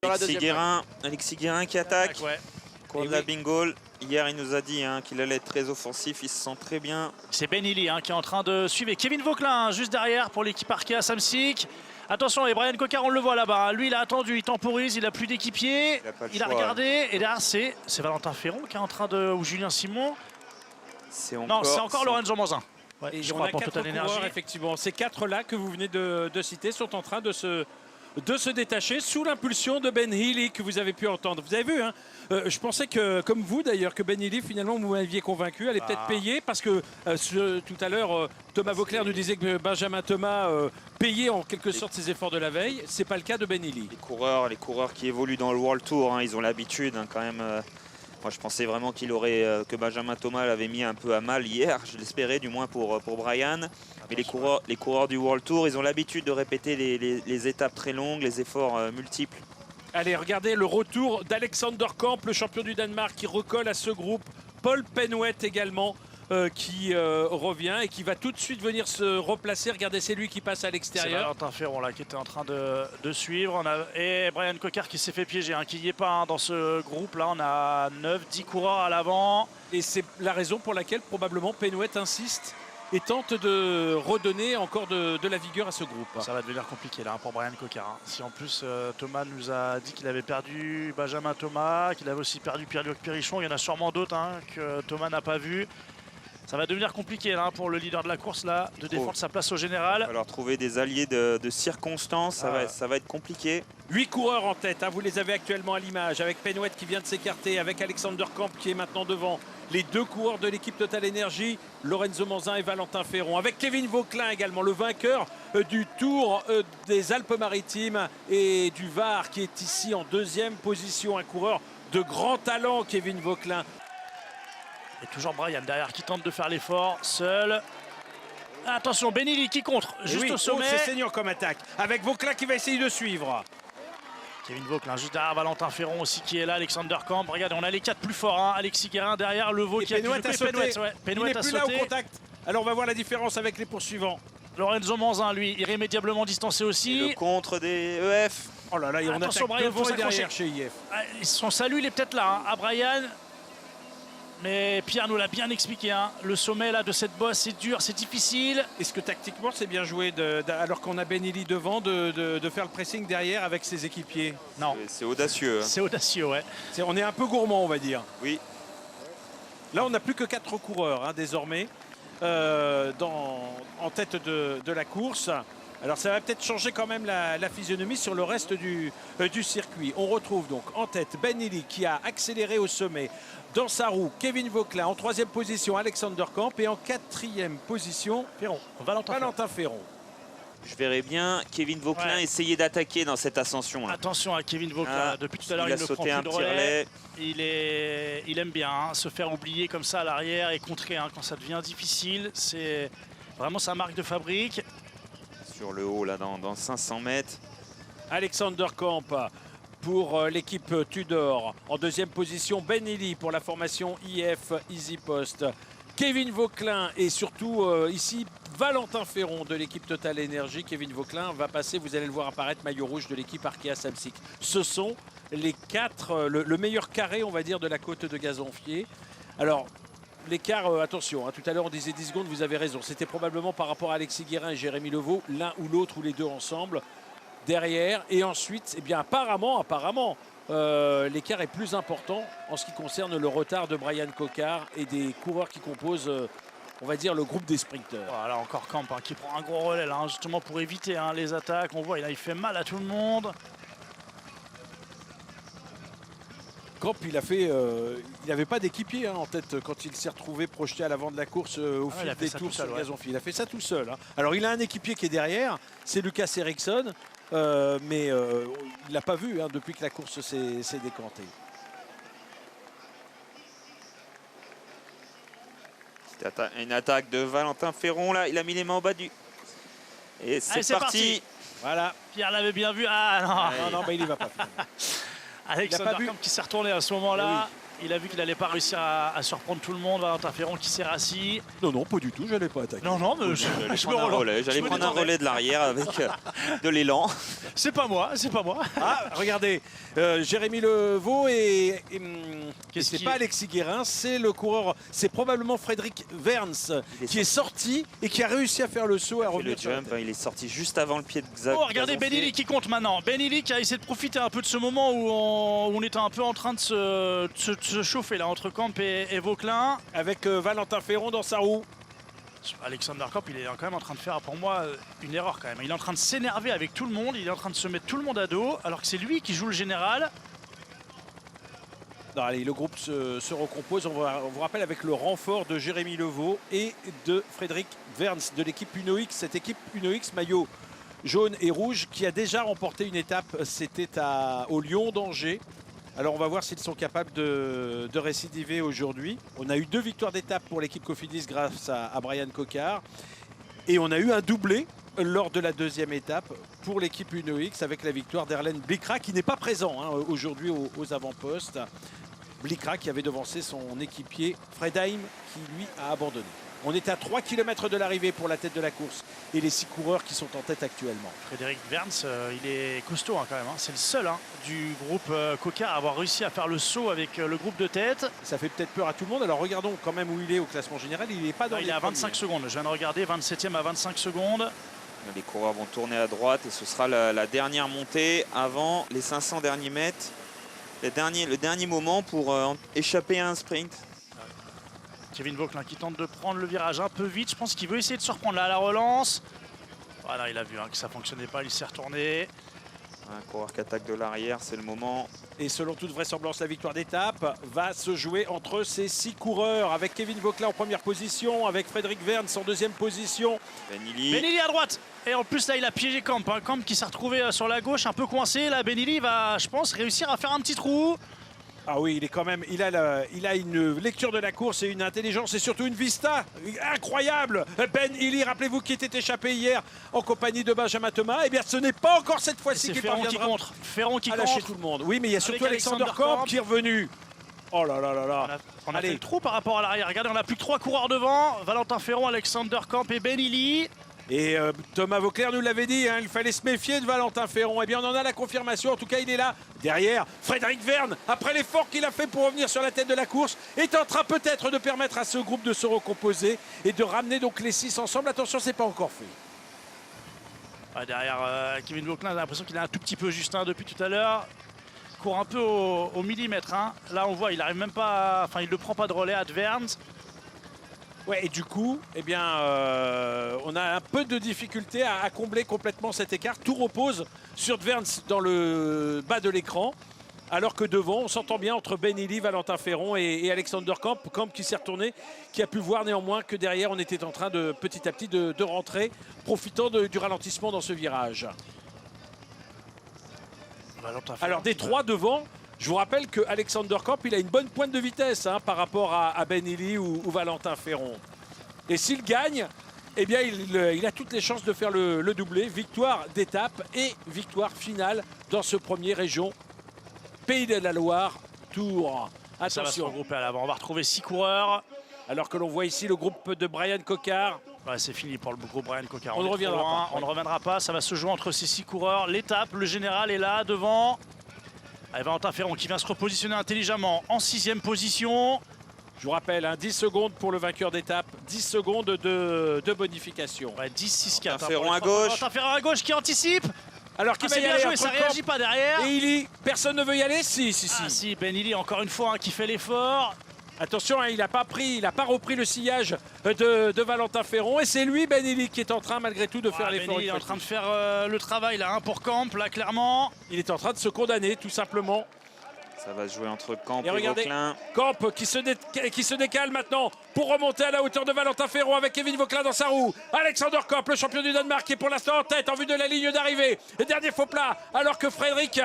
dans la deuxième vague. Alexis Guérin qui attaque. Ouais. Cours de la bingo. Hier, il nous a dit qu'il allait être très offensif. Il se sent très bien. C'est Ben Illy qui est en train de suivre. Et Kevin Vauquelin juste derrière pour l'équipe Arkea Samsic. Attention, et Brian Coquard, on le voit là-bas. Lui, il a attendu, il temporise, il n'a plus d'équipier. Il a regardé. Et là, c'est Valentin Ferron qui est en train de. Ou Julien Simon. Non, c'est encore Lorenzo Manzin. Ouais, et on a 4 coureurs, effectivement. Ces 4-là que vous venez de citer sont en train de se détacher sous l'impulsion de Ben Healy que vous avez pu entendre. Vous avez vu, hein, je pensais que, comme vous d'ailleurs, que Ben Healy, finalement, vous m'aviez convaincu, allait peut-être payer parce que tout à l'heure, Thomas Vauclair nous disait que Benjamin Thomas payait en quelque sorte ses efforts de la veille. C'est pas le cas de Ben Healy. Les coureurs qui évoluent dans le World Tour, ils ont l'habitude quand même. Moi, je pensais vraiment que Benjamin Thomas l'avait mis un peu à mal hier. Je l'espérais, du moins pour Brian. Mais les coureurs du World Tour, ils ont l'habitude de répéter les étapes très longues, les efforts multiples. Allez, regardez le retour d'Alexander Kamp, le champion du Danemark, qui recolle à ce groupe. Paul Penhuet également, qui revient et qui va tout de suite venir se replacer. Regardez, c'est lui qui passe à l'extérieur. C'est Valentin Ferron là qui était en train de suivre. Et Brian Coquard qui s'est fait piéger, qui n'y est pas dans ce groupe. Là, on a 9-10 coureurs à l'avant. Et c'est la raison pour laquelle probablement Penhuet insiste et tente de redonner encore de la vigueur à ce groupe. Ça va devenir compliqué là pour Brian Coquard. Si en plus Thomas nous a dit qu'il avait perdu Benjamin Thomas, qu'il avait aussi perdu Pierre-Luc Périchon, il y en a sûrement d'autres que Thomas n'a pas vu. Ça va devenir compliqué là, pour le leader de la course là, de défendre sa place au général. Il va falloir trouver des alliés de circonstances, ça va être compliqué. 8 coureurs en tête, vous les avez actuellement à l'image, avec Penhuet qui vient de s'écarter, avec Alexander Kamp qui est maintenant devant. Les 2 coureurs de l'équipe Total Energy, Lorenzo Manzin et Valentin Ferron. Avec Kevin Vauquelin également, le vainqueur du Tour des Alpes-Maritimes et du Var, qui est ici en 2e position. Un coureur de grand talent, Kevin Vauquelin. Et toujours Brian derrière qui tente de faire l'effort, seul. Attention, Ben Healy qui contre, juste au sommet. C'est saignant comme attaque, avec Vauquelin qui va essayer de suivre. Kevin Vauquelin juste derrière, Valentin Ferron aussi qui est là, Alexander Kamp. Regardez, on a les 4 plus forts, Alexis Guérin derrière, le Vau qui a Penhuet a sauté. Il n'est plus là au contact. Alors on va voir la différence avec les poursuivants. Lorenzo Manzin, lui, irrémédiablement distancé aussi. Et le contre des EF. Oh là là, on attaque devant et derrière chez IF. Son salut, il est peut-être là, à Brian. Mais Pierre nous l'a bien expliqué, le sommet là, de cette bosse, c'est dur, c'est difficile. Est-ce que tactiquement c'est bien joué, alors qu'on a Ben Healy devant, de faire le pressing derrière avec ses équipiers? Non. C'est audacieux. C'est audacieux, ouais. On est un peu gourmand, on va dire. Oui. Là, on n'a plus que 4 coureurs désormais en tête de la course. Alors ça va peut-être changer quand même la physionomie sur le reste du circuit. On retrouve donc en tête Ben Healy qui a accéléré au sommet. Dans sa roue, Kevin Vauquelin. En 3e position, Alexander Kamp. Et en 4e position, Valentin Ferron. Je verrais bien Kevin Vauquelin essayer d'attaquer dans cette ascension là. Attention à Kevin Vauquelin. Depuis tout à l'heure, il ne prend plus de relais. Il aime bien se faire oublier comme ça à l'arrière et contrer quand ça devient difficile. C'est vraiment sa marque de fabrique. Sur le haut là dans 500 mètres. Alexander Kamp pour l'équipe Tudor. En 2e position, Ben Healy pour la formation IF Easy Post. Kevin Vauquelin et surtout ici Valentin Ferron de l'équipe Total Energy. Kevin Vauquelin va passer, vous allez le voir apparaître, maillot rouge de l'équipe Arkea Samsic. Ce sont les 4, le meilleur carré on va dire de la côte de Gazonfier. Alors l'écart, attention, tout à l'heure on disait 10 secondes, vous avez raison. C'était probablement par rapport à Alexis Guérin et Jérémy Levaux, l'un ou l'autre ou les deux ensemble. Derrière, et ensuite, eh bien apparemment, l'écart est plus important en ce qui concerne le retard de Brian Coquard et des coureurs qui composent, on va dire, le groupe des sprinteurs. Voilà, encore Kamp qui prend un gros relais là, justement pour éviter les attaques. On voit, il fait mal à tout le monde. Kamp, il n'avait pas d'équipier en tête quand il s'est retrouvé projeté à l'avant de la course au fil des tours sur Gazonfier. Il a fait ça tout seul. Alors il a un équipier qui est derrière, c'est Lucas Ericsson. Mais il ne l'a pas vu depuis que la course s'est décantée. C'était une attaque de Valentin Ferron là, il a mis les mains au bas du... Et c'est parti. Voilà. Pierre l'avait bien vu. Non, mais il n'y va pas. Alexander Kamp qui s'est retourné à ce moment-là. Il a vu qu'il n'allait pas réussir à surprendre tout le monde. Valentin Ferron qui s'est rassis. Non, pas du tout, je n'allais pas attaquer. Non, mais J'allais prendre un relais de l'arrière avec de l'élan. C'est pas moi. Ah, regardez, Jérémy Levaux et c'est pas Alexis Guérin, c'est le coureur, c'est probablement Frédéric Verns qui est sorti et qui a réussi à faire le saut et à revenir. Le jump, il est sorti juste avant le pied de Xav. Oh, regardez Benili qui compte maintenant. Benili qui a essayé de profiter un peu de ce moment où on était un peu en train de se chauffer là entre Camp et Vauclin. Avec Valentin Ferron dans sa roue. Alexander Camp, il est quand même en train de faire pour moi une erreur quand même. Il est en train de s'énerver avec tout le monde, il est en train de se mettre tout le monde à dos alors que c'est lui qui joue le général. Non, allez, le groupe se recompose. On vous rappelle avec le renfort de Jérémy Levaux et de Frédéric Verns de l'équipe Uno X. Cette équipe Uno X maillot jaune et rouge qui a déjà remporté une étape, c'était au Lyon d'Angers. Alors on va voir s'ils sont capables de récidiver aujourd'hui. On a eu 2 victoires d'étape pour l'équipe Cofidis grâce à Brian Coquard. Et on a eu un doublé lors de la 2e étape pour l'équipe Uno X avec la victoire d'Erlen Blikra qui n'est pas présent aujourd'hui aux avant-postes. Blikra qui avait devancé son équipier Fredheim qui lui a abandonné. On est à 3 km de l'arrivée pour la tête de la course et les 6 coureurs qui sont en tête actuellement. Frédéric Verns, il est costaud quand même. C'est le seul du groupe Coquard à avoir réussi à faire le saut avec le groupe de tête. Ça fait peut-être peur à tout le monde. Alors regardons quand même où il est au classement général. Il n'est pas dans les Il est à 25 secondes. Je viens de regarder, 27e à 25 secondes. Les coureurs vont tourner à droite et ce sera la dernière montée avant les 500 derniers mètres. Le dernier moment pour échapper à un sprint. Kevin Vauclin qui tente de prendre le virage un peu vite. Je pense qu'il veut essayer de se reprendre là à la relance. Voilà, il a vu que ça ne fonctionnait pas, il s'est retourné. Un coureur qui attaque de l'arrière, c'est le moment. Et selon toute vraisemblance, la victoire d'étape va se jouer entre ces 6 coureurs avec Kevin Vauclin en première position, avec Frédéric Verns en 2e position. Benili à droite. Et en plus là il a piégé Camp. Camp qui s'est retrouvé sur la gauche un peu coincé. Là Benili va, je pense, réussir à faire un petit trou. Ah oui, il est quand même, il a une lecture de la course et une intelligence et surtout une vista incroyable. Ben Illy, rappelez-vous qui était échappé hier en compagnie de Benjamin Thomas. Eh bien, ce n'est pas encore cette fois-ci qu'il parviendra Ferron qui lâcher tout le monde. Oui, mais il y a surtout Alexander Camp qui est revenu. Oh là là là là. On a fait le trou par rapport à l'arrière. Regardez, on n'a plus que 3 coureurs devant. Valentin Ferron, Alexander Camp et Ben Illy. Et Thomas Vauclair nous l'avait dit, il fallait se méfier de Valentin Ferron. Eh bien, on en a la confirmation. En tout cas, il est là, derrière. Frédéric Verns, après l'effort qu'il a fait pour revenir sur la tête de la course, est en train peut-être de permettre à ce groupe de se recomposer et de ramener donc les 6 ensemble. Attention, c'est pas encore fait. Derrière Kevin Vauclin, j'ai l'impression qu'il est un tout petit peu juste depuis tout à l'heure. Il court un peu au millimètre. Là, on voit, il n'arrive même pas, il ne prend pas de relais à Verns. Ouais, et du coup, eh bien, on a un peu de difficulté à combler complètement cet écart. Tout repose sur Verns dans le bas de l'écran. Alors que devant, on s'entend bien entre Ben Illy, Valentin Ferron et Alexander Camp. Camp qui s'est retourné, qui a pu voir néanmoins que derrière, on était en train de petit à petit de rentrer, profitant du ralentissement dans ce virage. Alors des 3 devant, je vous rappelle que Alexander Camp, il a une bonne pointe de vitesse par rapport à Ben Illy ou Valentin Ferron. Et s'il gagne, eh bien, il a toutes les chances de faire le doublé. Victoire d'étape et victoire finale dans ce premier région Pays de la Loire Tour. Attention. Ça va se regrouper à l'avant. On va retrouver 6 coureurs. Alors que l'on voit ici le groupe de Brian Coquard. Ouais, c'est fini pour le groupe Brian Coquard. On ne reviendra pas. On ne reviendra pas. Ça va se jouer entre ces 6 coureurs. L'étape, le général est là devant. Allez, Valentin Ferron qui vient se repositionner intelligemment en 6e position. Je vous rappelle, 10 secondes pour le vainqueur d'étape, 10 secondes de bonification. Ouais, 10-6-4. Ferron à gauche. Valentin Ferron à gauche qui anticipe. Alors qu'il va y bien aller joué, ça réagit pas derrière. Et Illy, personne ne veut y aller? Si. Ah si, Ben Illy encore une fois qui fait l'effort. Attention, il n'a pas repris le sillage de Valentin Ferron. Et c'est lui, Ben Illy, qui est en train malgré tout de faire l'effort. Ben Illy est en train de faire le travail là, pour Camp, là clairement. Il est en train de se condamner tout simplement. Ça va se jouer entre Camp et regardez, Vauclin. Camp qui se décale maintenant pour remonter à la hauteur de Valentin Ferron avec Kevin Vauclin dans sa roue. Alexander Camp, le champion du Danemark, qui est pour l'instant en tête en vue de la ligne d'arrivée. Le dernier faux plat, alors que Frédéric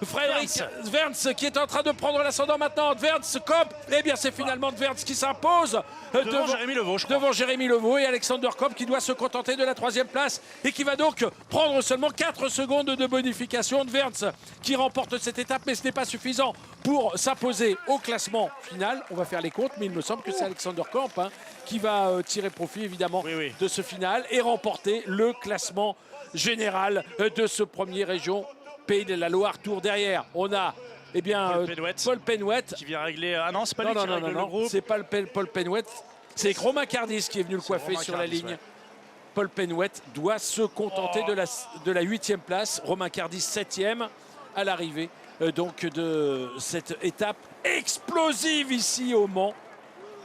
Verns qui est en train de prendre l'ascendant maintenant. Verns, Camp, eh bien c'est finalement Verns qui s'impose devant Jérémy Levaux, je crois. Devant Jérémy Levaux et Alexander Camp qui doit se contenter de la 3e place et qui va donc prendre seulement 4 secondes de bonification de Verns qui remporte cette étape, mais ce n'est pas suffisant pour s'imposer au classement final. On va faire les comptes, mais il me semble que c'est Alexander Kamp qui va tirer profit évidemment de ce final et remporter le classement général de ce premier région Pays de la Loire Tour. Derrière, on a Paul Penouette qui vient régler. Ah non, c'est pas lui qui règle le groupe. C'est pas Paul Penouette, c'est Romain Cardis qui est venu le coiffer sur la ligne. Ouais. Paul Penouette doit se contenter de la 8e place. Romain Cardis 7e à l'arrivée donc de cette étape explosive ici au Mans.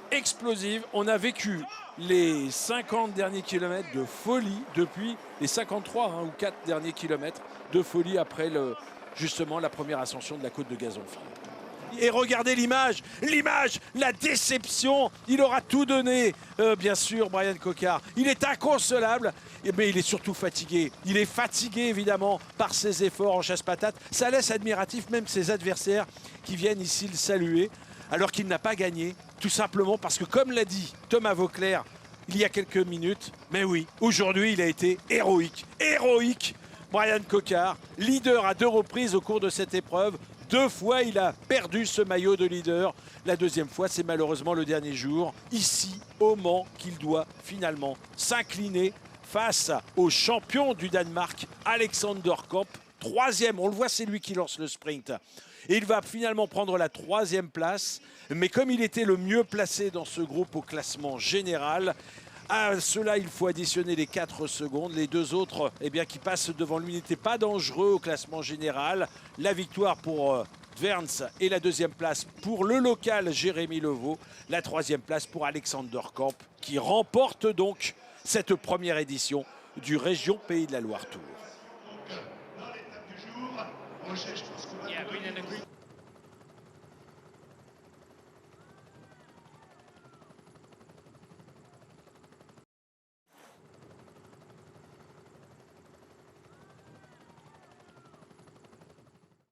Explosive. On a vécu les 50 derniers kilomètres de folie depuis les 53 ou 4 derniers kilomètres de folie après justement la première ascension de la côte de Gazonfil. Et regardez l'image, la déception. Il aura tout donné, bien sûr, Brian Coquard. Il est inconsolable, mais il est surtout fatigué. Il est fatigué, évidemment, par ses efforts en chasse-patate. Ça laisse admiratif même ses adversaires qui viennent ici le saluer, alors qu'il n'a pas gagné, tout simplement parce que, comme l'a dit Thomas Vauclair il y a quelques minutes, mais oui, aujourd'hui, il a été héroïque. Héroïque, Brian Coquard, leader à 2 reprises au cours de cette épreuve. 2 fois, il a perdu ce maillot de leader. La 2e fois, c'est malheureusement le dernier jour, ici, au Mans, qu'il doit finalement s'incliner face au champion du Danemark, Alexander Kamp. 3e, on le voit, c'est lui qui lance le sprint. Et il va finalement prendre la 3e place. Mais comme il était le mieux placé dans ce groupe au classement général, à cela, il faut additionner les 4 secondes. Les 2 autres qui passent devant lui n'étaient pas dangereux au classement général. La victoire pour Dverns et la 2e place pour le local Jérémy Levaux. La 3e place pour Alexander Kamp qui remporte donc cette première édition du Région Pays de la Loire Tour.